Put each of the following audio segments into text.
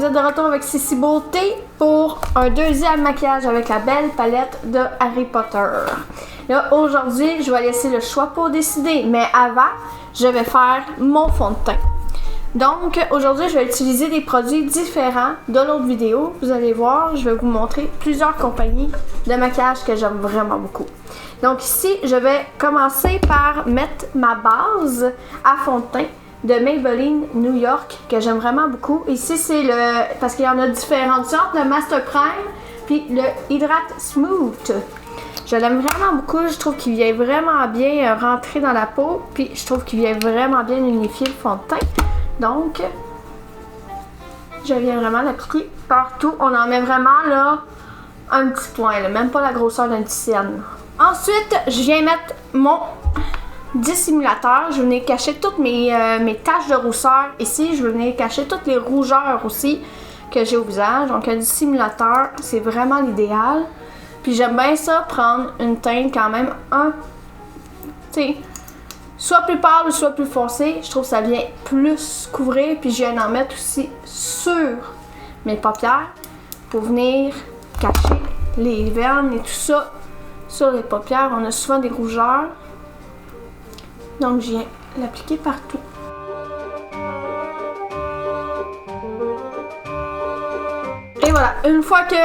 êtes de retour avec Sissi Beauté pour un deuxième maquillage avec la belle palette de Harry Potter. Là, aujourd'hui, je vais laisser le choix pour décider, mais avant, je vais faire mon fond de teint. Donc, aujourd'hui, je vais utiliser des produits différents de l'autre vidéo. Vous allez voir, je vais vous montrer plusieurs compagnies de maquillage que j'aime vraiment beaucoup. Donc ici, je vais commencer par mettre ma base à fond de teint de Maybelline New York que j'aime vraiment beaucoup. Ici, c'est le... parce qu'il y en a différentes sortes, le Master Prime puis le Hydrate Smooth. Je l'aime vraiment beaucoup, je trouve qu'il vient vraiment bien rentrer dans la peau, puis je trouve qu'il vient vraiment bien unifier le fond de teint. Donc, je viens vraiment l'appliquer partout. On en met vraiment là un petit point, là, même pas la grosseur d'une tienne. Ensuite, je viens mettre mon dissimulateur. Je vais venir cacher toutes mes taches de rousseur. Ici, je vais venir cacher toutes les rougeurs aussi que j'ai au visage. Donc, un dissimulateur, c'est vraiment l'idéal. Puis j'aime bien ça, prendre une teinte quand même tu sais, soit plus pâle ou soit plus foncé. Je trouve que ça vient plus couvrir. Puis je viens d'en mettre aussi sur mes paupières pour venir cacher les vernes et tout ça sur les paupières. On a souvent des rougeurs. Donc je viens l'appliquer partout. Et voilà, une fois que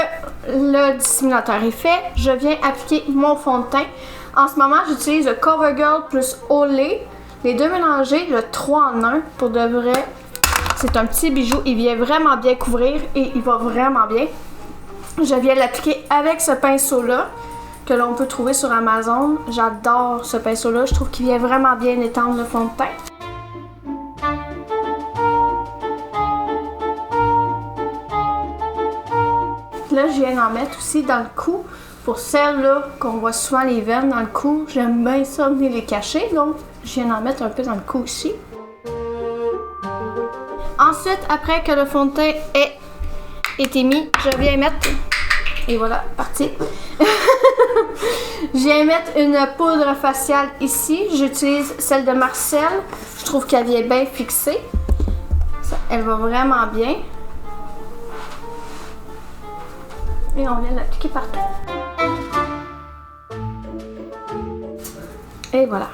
le dissimulateur est fait, je viens appliquer mon fond de teint. En ce moment, j'utilise le CoverGirl plus Olay. Les deux mélangés, le 3 en 1 pour de vrai. C'est un petit bijou, il vient vraiment bien couvrir et il va vraiment bien. Je viens l'appliquer avec ce pinceau-là que l'on peut trouver sur Amazon. J'adore ce pinceau-là, je trouve qu'il vient vraiment bien étendre le fond de teint. Là, je viens d'en mettre aussi dans le cou. Pour celles-là qu'on voit souvent les veines dans le cou, j'aime bien ça venir les cacher. Donc, je viens d'en mettre un peu dans le cou aussi. Ensuite, après que le fond de teint ait été mis, je viens mettre... Et voilà, parti. Je viens mettre une poudre faciale ici. J'utilise celle de Marcel. Je trouve qu'elle vient bien fixée. Ça, elle va vraiment bien. Et on vient l'appliquer partout. Et voilà.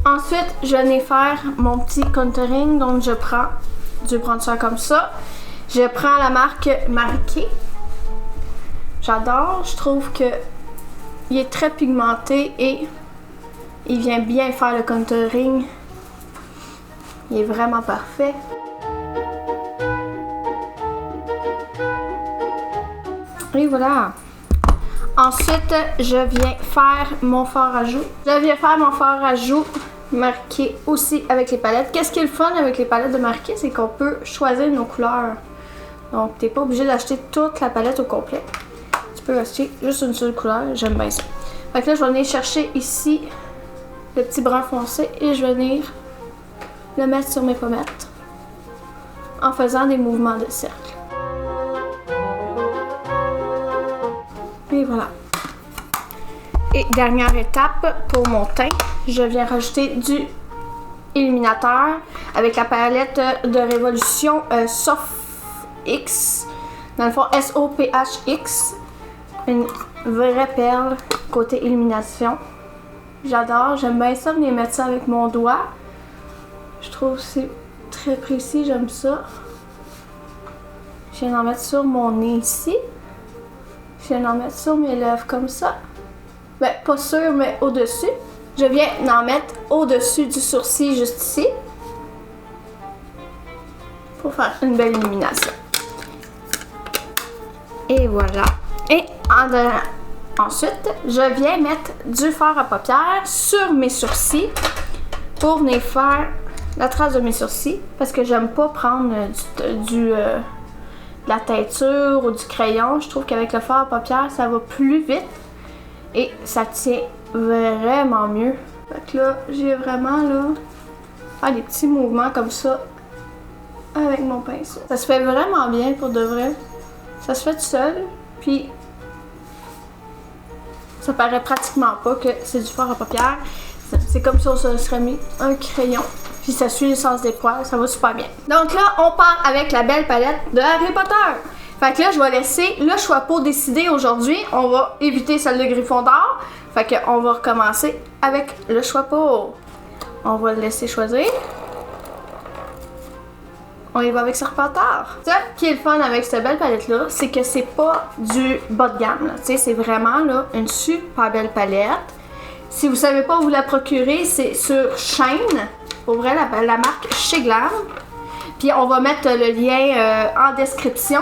Ensuite, je vais faire mon petit contouring. Donc, je vais prendre ça comme ça. Je prends la marque Marie-Kay. J'adore. Je trouve que il est très pigmenté et il vient bien faire le contouring. Il est vraiment parfait. Et voilà. Ensuite, je viens faire mon fard à joues. Je viens faire mon fard à joues marqué aussi avec les palettes. Qu'est-ce qui est le fun avec les palettes de Marie-Kay, c'est qu'on peut choisir nos couleurs. Donc, t'es pas obligé d'acheter toute la palette au complet. Tu peux acheter juste une seule couleur. J'aime bien ça. Fait que là, je vais venir chercher ici le petit brun foncé et je vais venir le mettre sur mes pommettes en faisant des mouvements de cercle. Et voilà. Et dernière étape pour mon teint, je viens rajouter du illuminateur avec la palette de Révolution Soft X. Dans le fond, SOPHX. Une vraie perle côté illumination. J'adore, j'aime bien ça, venir mettre ça avec mon doigt. Je trouve que c'est très précis, j'aime ça. Je viens d'en mettre sur mon nez ici. Je viens d'en mettre sur mes lèvres comme ça. Ben, pas sûr, mais au-dessus. Je viens d'en mettre au-dessus du sourcil, juste ici. Pour faire une belle illumination. Et voilà. Et ensuite, je viens mettre du fard à paupières sur mes sourcils pour venir faire la trace de mes sourcils. Parce que j'aime pas prendre de la teinture ou du crayon. Je trouve qu'avec le fard à paupières, ça va plus vite et ça tient vraiment mieux. Fait que là, j'ai vraiment là faire des petits mouvements comme ça avec mon pinceau. Ça se fait vraiment bien pour de vrai. Ça se fait tout seul, puis ça paraît pratiquement pas que c'est du fard à paupières. C'est comme si on se serait mis un crayon Puis ça suit le sens des poils, ça va super bien. Donc là, on part avec la belle palette de Harry Potter. Fait que là, je vais laisser le choix pour décider aujourd'hui. On va éviter celle de Gryffondor. Fait que on va recommencer avec le choix pour. On va le laisser choisir. On y va avec Serpentard. Ce qui est le fun avec cette belle palette-là, c'est que c'est pas du bas de gamme. Tu sais, c'est vraiment là, une super belle palette. Si vous savez pas où vous la procurer, c'est sur Shein. Pour vrai, la marque Chez Glam. Puis on va mettre le lien en description.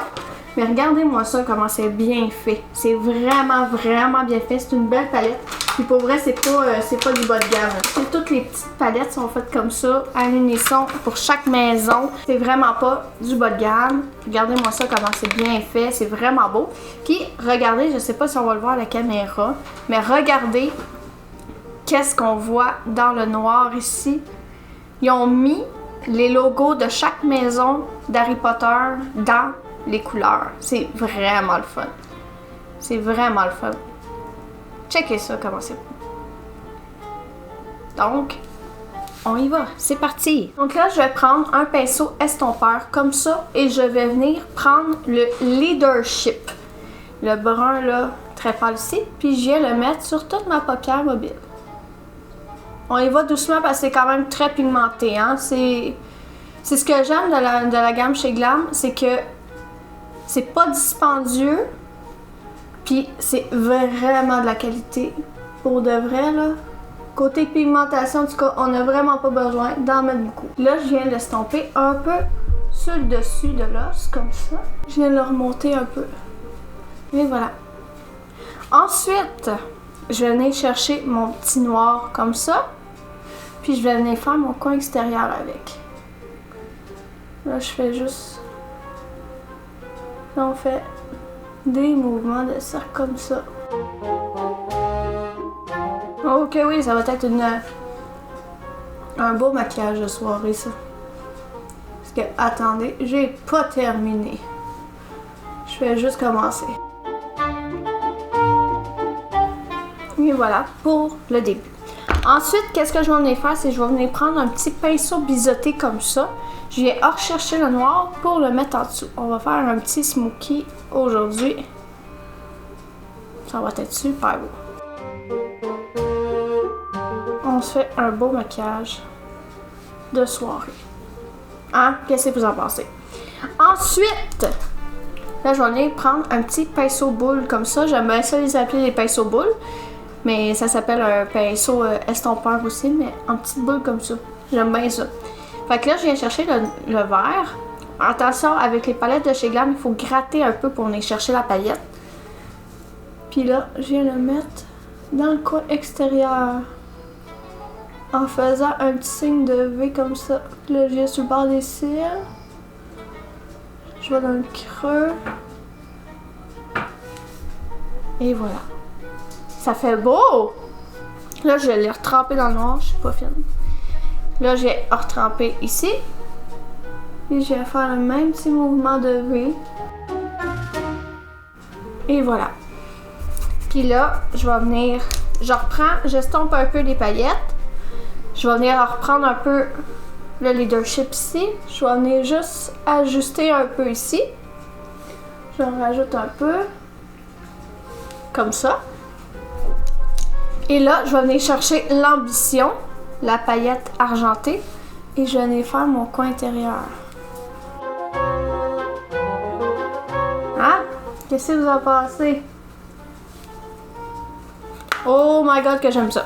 Mais regardez-moi ça, comment c'est bien fait. C'est vraiment, vraiment bien fait. C'est une belle palette. Puis pour vrai, c'est pas du bas de gamme. Toutes les petites palettes sont faites comme ça, à l'unisson, pour chaque maison. C'est vraiment pas du bas de gamme. Regardez-moi ça, comment c'est bien fait. C'est vraiment beau. Puis regardez, je sais pas si on va le voir à la caméra, mais regardez qu'est-ce qu'on voit dans le noir ici. Ils ont mis les logos de chaque maison d'Harry Potter dans les couleurs. C'est vraiment le fun. C'est vraiment le fun. Checkez ça, comment c'est. Donc, on y va. C'est parti. Donc là, je vais prendre un pinceau estompeur comme ça et je vais venir prendre le Leadership. Le brun, là, très pâle ici. Puis je viens le mettre sur toute ma paupière mobile. On y va doucement parce que c'est quand même très pigmenté. Hein? C'est ce que j'aime de la gamme Chez Glam, c'est que c'est pas dispendieux, puis c'est vraiment de la qualité. Pour de vrai, là. Côté pigmentation, en tout cas, on n'a vraiment pas besoin d'en mettre beaucoup. Là, je viens l'estomper un peu sur le dessus de l'os, comme ça. Je viens le remonter un peu. Et voilà. Ensuite, je vais venir chercher mon petit noir comme ça. Puis je vais venir faire mon coin extérieur avec. Là, je fais juste... Là, on fait des mouvements de cercle comme ça. Ok, oui, ça va être un beau maquillage de soirée, ça. Parce que, attendez, j'ai pas terminé. Je vais juste commencer. Et voilà, pour le début. Ensuite, qu'est-ce que je vais venir faire? C'est que je vais venir prendre un petit pinceau biseauté comme ça. Je viens rechercher le noir pour le mettre en dessous. On va faire un petit smoky aujourd'hui. Ça va être super beau. On se fait un beau maquillage de soirée. Hein? Qu'est-ce que vous en pensez? Ensuite, là, je vais venir prendre un petit pinceau boule comme ça. J'aime bien ça les appeler les pinceaux boules. Mais ça s'appelle un pinceau estompeur aussi, mais en petite boule comme ça. J'aime bien ça. Fait que là, je viens chercher le vert. Attention, avec les palettes de Chez Glam, il faut gratter un peu pour venir chercher la paillette. Puis là, je viens le mettre dans le coin extérieur. En faisant un petit signe de V comme ça. Là, je viens sur le bord des cils. Je vais dans le creux. Et voilà. Ça fait beau! Là, je l'ai retrempé dans le noir, je suis pas fine. Là, j'ai retrempé ici. Et je vais faire le même petit mouvement de V. Et voilà. Puis là, je vais venir... j'estompe un peu les paillettes. Je vais venir reprendre un peu le Leadership ici. Je vais venir juste ajuster un peu ici. Je rajoute un peu. Comme ça. Et là, je vais venir chercher l'Ambition, la paillette argentée, et je vais venir faire mon coin intérieur. Hein? Qu'est-ce que vous en pensez? Oh my god, que j'aime ça!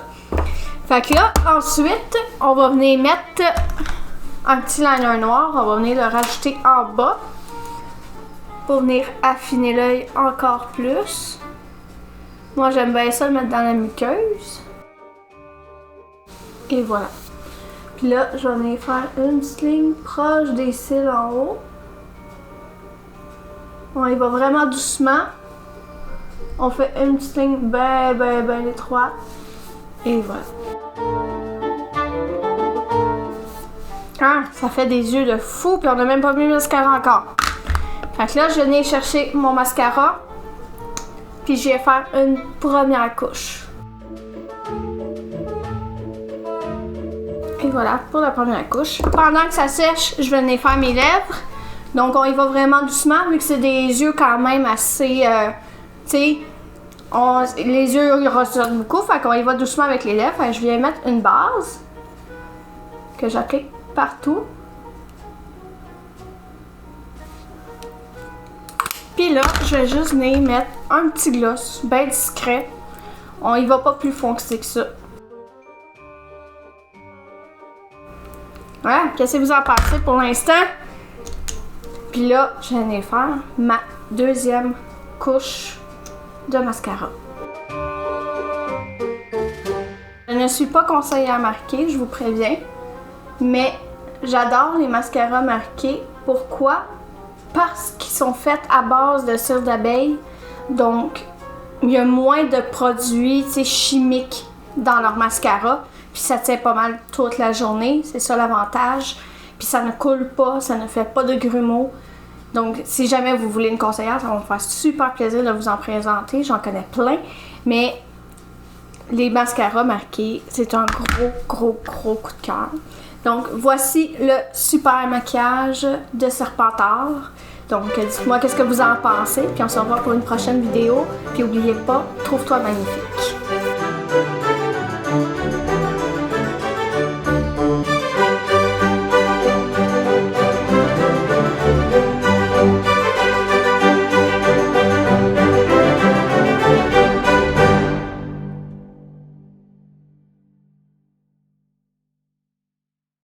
Fait que là, ensuite, on va venir mettre un petit liner noir, on va venir le rajouter en bas pour venir affiner l'œil encore plus. Moi, j'aime bien ça le mettre dans la muqueuse. Et voilà. Puis là, je vais venir faire une petite ligne proche des cils en haut. On y va vraiment doucement. On fait une petite ligne bien étroite. Et voilà. Hein, ça fait des yeux de fou, puis on n'a même pas mis le mascara encore. Fait que là, je viens chercher mon mascara. Puis je vais faire une première couche. Et voilà pour la première couche. Pendant que ça sèche, je vais venir faire mes lèvres. Donc on y va vraiment doucement vu que c'est des yeux quand même assez... tu sais, les yeux ils ressortent beaucoup, fait qu'on y va doucement avec les lèvres. Fait que je viens mettre une base que j'applique partout. Puis là, je vais juste venir mettre un petit gloss, bien discret. On y va pas plus foncé que ça. Voilà, qu'est-ce que vous en pensez pour l'instant? Puis là, je vais venir faire ma deuxième couche de mascara. Je ne suis pas conseillère marquée, je vous préviens, mais j'adore les mascaras marqués. Pourquoi? Parce qu'ils sont faits à base de cire d'abeille, donc il y a moins de produits chimiques dans leur mascara, puis ça tient pas mal toute la journée, c'est ça l'avantage. Puis ça ne coule pas, ça ne fait pas de grumeaux. Donc si jamais vous voulez une conseillère, ça va me faire super plaisir de vous en présenter, j'en connais plein, mais les mascaras marqués, c'est un gros coup de cœur. Donc voici le super maquillage de Serpentard. Donc dites-moi qu'est-ce que vous en pensez, puis on se revoit pour une prochaine vidéo. Puis n'oubliez pas, trouve-toi magnifique.